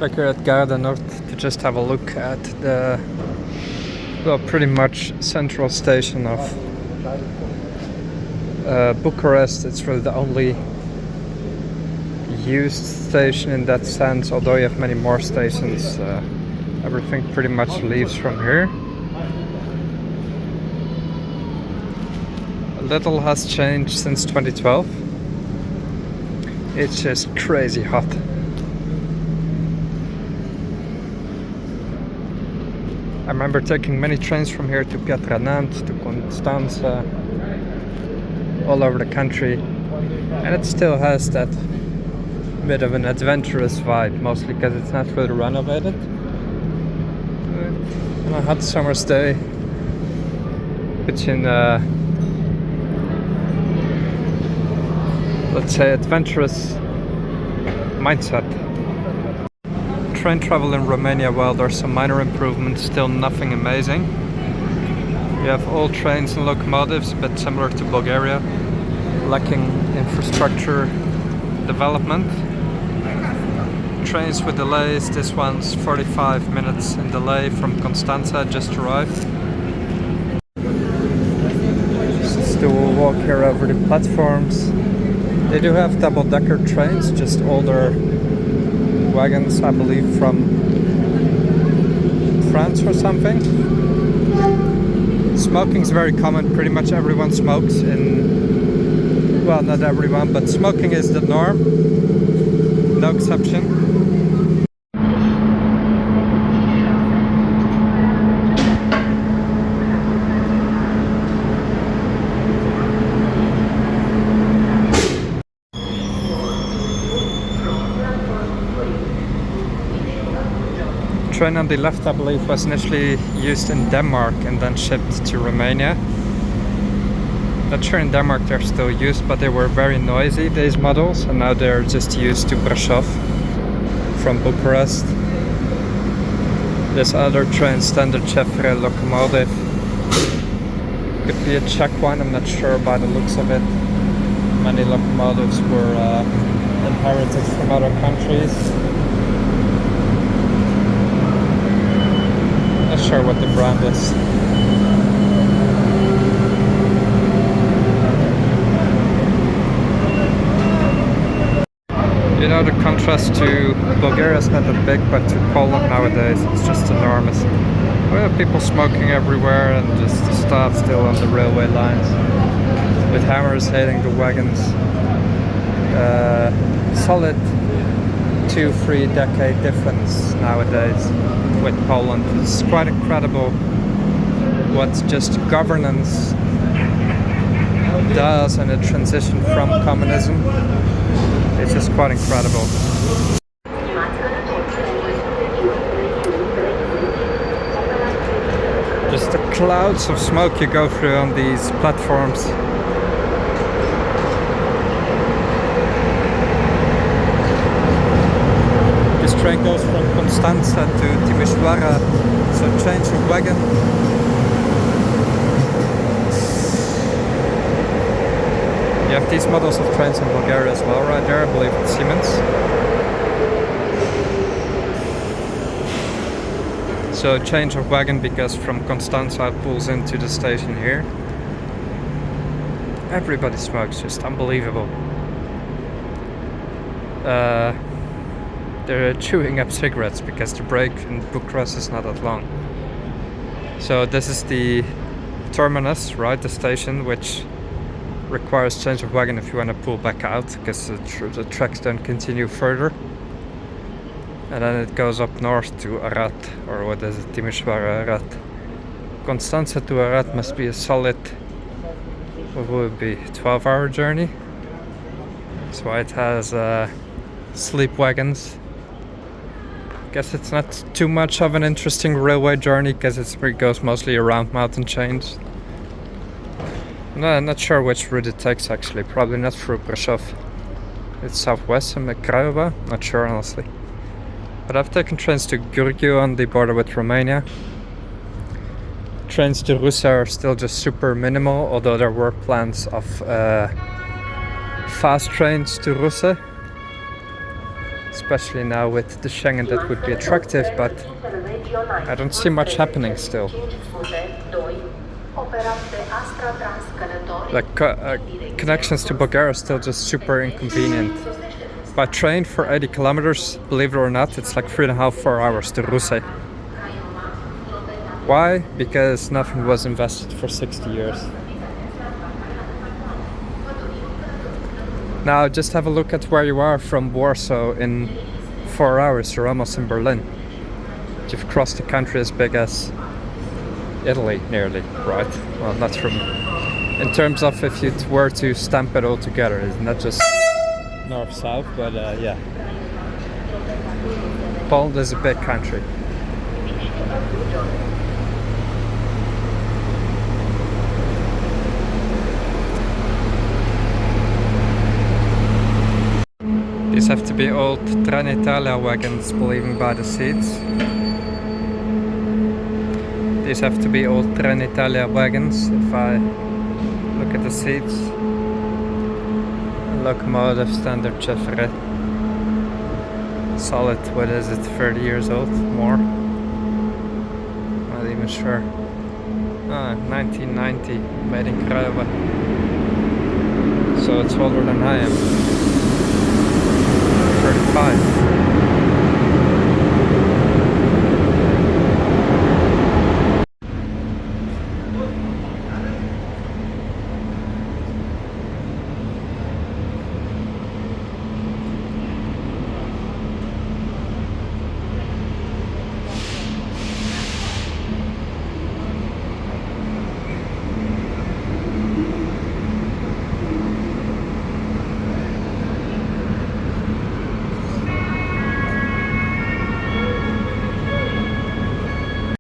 Back here at Garda North to just have a look at the, well, pretty much central station of Bucharest. It's really the only used station in that sense, although you have many more stations. Everything pretty much leaves from here. A little has changed since 2012. It's just crazy hot. I remember taking many trains from here to Piatra-Nantes, to Constanța, all over the country, and it still has that bit of an adventurous vibe, mostly because it's not really renovated. On a hot summer's day, between let's say adventurous mindset. Train travel in Romania, well, there's some minor improvements, still nothing amazing. You have old trains and locomotives, but similar to Bulgaria, lacking infrastructure development. Trains with delays, this one's 45 minutes in delay from Constanța, just arrived. Still will walk here over the platforms. They do have double-decker trains, just older wagons, I believe from France or something. Smoking's very common, pretty much everyone smokes in, well, not everyone, but smoking is the norm, no exception. Train on the left, I believe, was initially used in Denmark and then shipped to Romania. Not sure in Denmark they're still used, but they were very noisy, these models, and now they're just used to Brașov from Bucharest. This other train, standard Chevre locomotive, could be a Czech one, I'm not sure by the looks of it. Many locomotives were inherited from other countries. Not sure what the brand is. You know, the contrast to Bulgaria is not that big, but to Poland nowadays it's just enormous. We have people smoking everywhere and just the staff still on the railway lines with hammers hitting the wagons. Solid 2-3 decade difference nowadays with Poland. It's quite incredible what just governance does in a transition from communism. It's just quite incredible. Just the clouds of smoke you go through on these platforms. This train goes from Constanța to Timișoara, so change of wagon. You have these models of trains in Bulgaria as well, right there, I believe it's Siemens. So change of wagon because from Constanța it pulls into the station here. Everybody smokes, just unbelievable. They're chewing up cigarettes because the break in Bucharest is not that long. So this is the terminus, right, the station, which requires change of wagon if you want to pull back out, because the tracks don't continue further. And then it goes up north to Arad, or what is it, Timișoara, Arad. Constanța to Arad must be a solid, what would it be, 12-hour journey. That's why it has sleep wagons. Guess it's not too much of an interesting railway journey because it goes mostly around mountain chains. No, I'm not sure which route it takes actually. Probably not through Brașov. It's southwest and Craiova. Not sure honestly. But I've taken trains to Giurgiu on the border with Romania. Trains to Russia are still just super minimal, although there were plans of fast trains to Russia. especially now with the Schengen that would be attractive, but I don't see much happening still. Like connections to Bulgaria are still just super inconvenient. By train for 80 kilometers, believe it or not, it's like 3.5-4 hours to Russia. Why? Because nothing was invested for 60 years. Now just have a look at where you are from Warsaw. In 4 hours you're almost in Berlin. You've crossed a country as big as Italy, nearly, right? Well, not from... in terms of if you were to stamp it all together, it's not just north-south, but yeah. Poland is a big country. These have to be old Trenitalia wagons, believing by the seats. These have to be old Trenitalia wagons, if I look at the seats. Locomotive, standard Chevrolet. Solid, what is it, 30 years old? More? Not even sure. 1990, made in Craiova. So it's older than I am.